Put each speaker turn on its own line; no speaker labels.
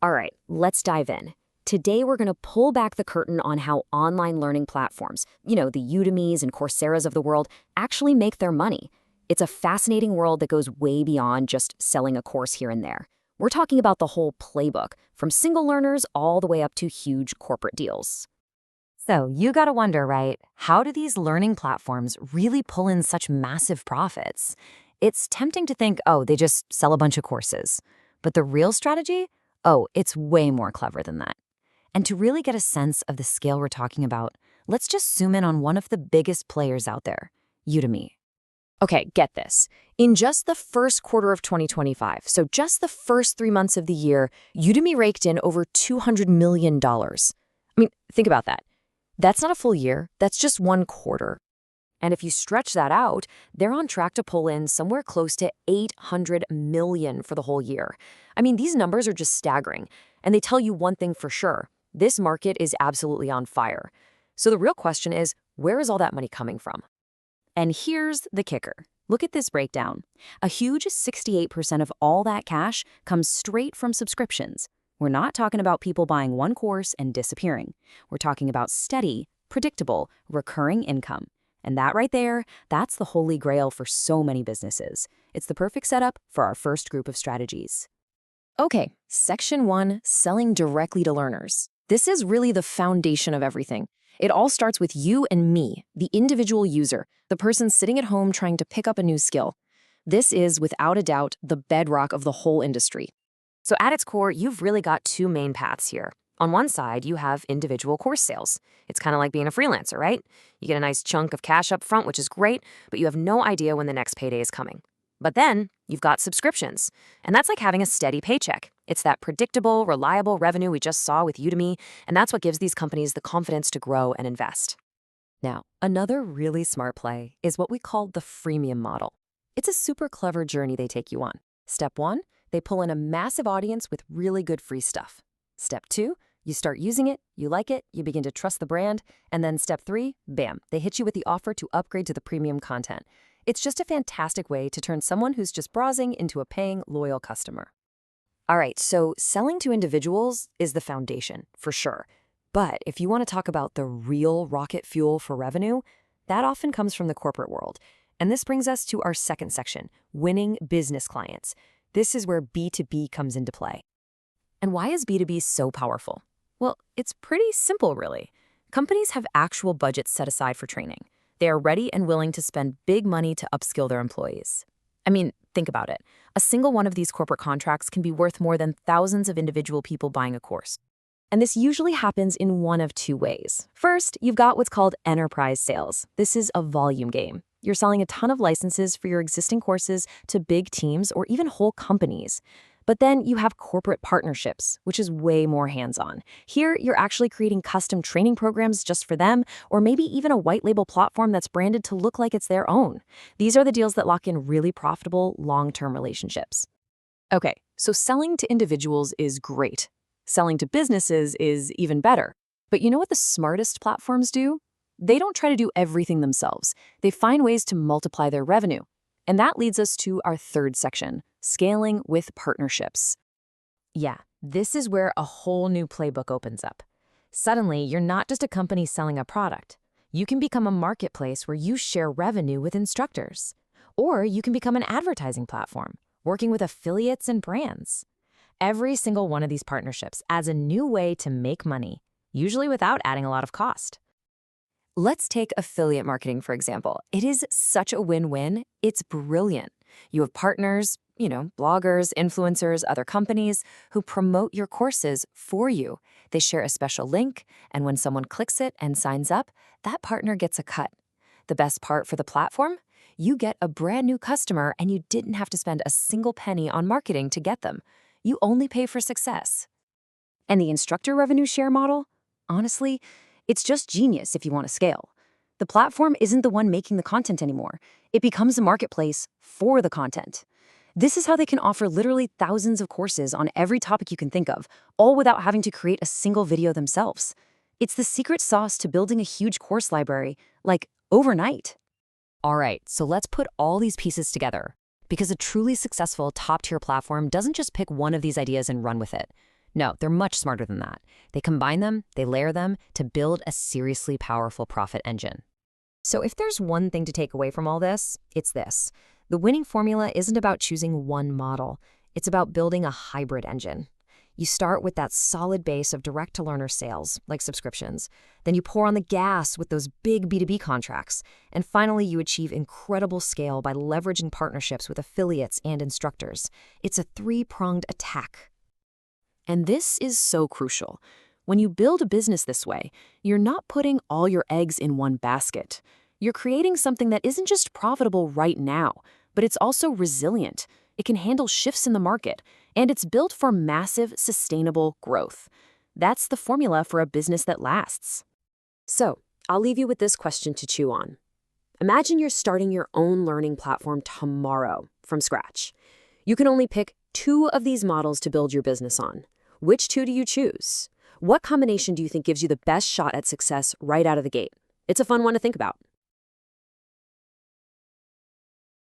All right, let's dive in. Today, we're going to pull back the curtain on how online learning platforms, the Udemys and Coursera's of the world, actually make their money. It's a fascinating world that goes way beyond just selling a course here and there. We're talking about the whole playbook, from single learners all the way up to huge corporate deals.
So you gotta wonder, right? How do these learning platforms really pull in such massive profits? It's tempting to think, oh, they just sell a bunch of courses. But the real strategy? Oh, it's way more clever than that. And to really get a sense of the scale we're talking about, let's just zoom in on one of the biggest players out there, Udemy.
Okay, get this. In just the first quarter of 2025, so just the first 3 months of the year, Udemy raked in over $200 million. Think about that. That's not a full year, that's just one quarter. And if you stretch that out, they're on track to pull in somewhere close to $800 million for the whole year. These numbers are just staggering, and they tell you one thing for sure. This market is absolutely on fire. So the real question is, where is all that money coming from? And here's the kicker. Look at this breakdown. A huge 68% of all that cash comes straight from subscriptions. We're not talking about people buying one course and disappearing. We're talking about steady, predictable, recurring income. And that right there, that's the holy grail for so many businesses. It's the perfect setup for our first group of strategies. Okay, Section 1, selling directly to learners. This is really the foundation of everything. It all starts with you and me, the individual user, the person sitting at home trying to pick up a new skill. This is, without a doubt, the bedrock of the whole industry. So at its core, you've really got two main paths here. On one side, you have individual course sales. It's kind of like being a freelancer, right? You get a nice chunk of cash up front, which is great, but you have no idea when the next payday is coming. But then you've got subscriptions, and that's like having a steady paycheck. It's that predictable, reliable revenue we just saw with Udemy, and that's what gives these companies the confidence to grow and invest. Now, another really smart play is what we call the freemium model. It's a super clever journey they take you on. Step 1, they pull in a massive audience with really good free stuff. Step 2, you start using it, you like it, you begin to trust the brand, and then step 3, bam, they hit you with the offer to upgrade to the premium content. It's just a fantastic way to turn someone who's just browsing into a paying, loyal customer. All right, so selling to individuals is the foundation, for sure. But if you want to talk about the real rocket fuel for revenue, that often comes from the corporate world. And this brings us to our second section, winning business clients. This is where B2B comes into play. And why is B2B so powerful? Well, it's pretty simple, really. Companies have actual budgets set aside for training. They are ready and willing to spend big money to upskill their employees. Think about it. A single one of these corporate contracts can be worth more than thousands of individual people buying a course. And this usually happens in one of two ways. First, you've got what's called enterprise sales. This is a volume game. You're selling a ton of licenses for your existing courses to big teams or even whole companies. But then you have corporate partnerships, which is way more hands-on. Here, you're actually creating custom training programs just for them, or maybe even a white label platform that's branded to look like it's their own. These are the deals that lock in really profitable, long-term relationships. Okay, so selling to individuals is great. Selling to businesses is even better. But you know what the smartest platforms do? They don't try to do everything themselves. They find ways to multiply their revenue. And that leads us to our third section, scaling with partnerships. Yeah, this is where a whole new playbook opens up. Suddenly, you're not just a company selling a product. You can become a marketplace where you share revenue with instructors. Or you can become an advertising platform, working with affiliates and brands. Every single one of these partnerships adds a new way to make money, usually without adding a lot of cost. Let's take affiliate marketing, for example. It is such a win-win. It's brilliant. You have partners, bloggers, influencers, other companies who promote your courses for you. They share a special link, and when someone clicks it and signs up, that partner gets a cut. The best part for the platform? You get a brand new customer, and you didn't have to spend a single penny on marketing to get them. You only pay for success. And the instructor revenue share model? Honestly, it's just genius if you want to scale. The platform isn't the one making the content anymore. It becomes a marketplace for the content. This is how they can offer literally thousands of courses on every topic you can think of, all without having to create a single video themselves. It's the secret sauce to building a huge course library, like overnight. All right, so let's put all these pieces together. Because a truly successful top-tier platform doesn't just pick one of these ideas and run with it.
No, they're much smarter than that. They combine them, they layer them to build a seriously powerful profit engine. So if there's one thing to take away from all this, it's this. The winning formula isn't about choosing one model. It's about building a hybrid engine. You start with that solid base of direct-to-learner sales, like subscriptions. Then you pour on the gas with those big B2B contracts. And finally, you achieve incredible scale by leveraging partnerships with affiliates and instructors. It's a three-pronged attack. And this is so crucial. When you build a business this way, you're not putting all your eggs in one basket. You're creating something that isn't just profitable right now, but it's also resilient. It can handle shifts in the market, and it's built for massive, sustainable growth. That's the formula for a business that lasts.
So, I'll leave you with this question to chew on. Imagine you're starting your own learning platform tomorrow from scratch. You can only pick 2 of these models to build your business on. Which 2 do you choose? What combination do you think gives you the best shot at success right out of the gate? It's a fun one to think about.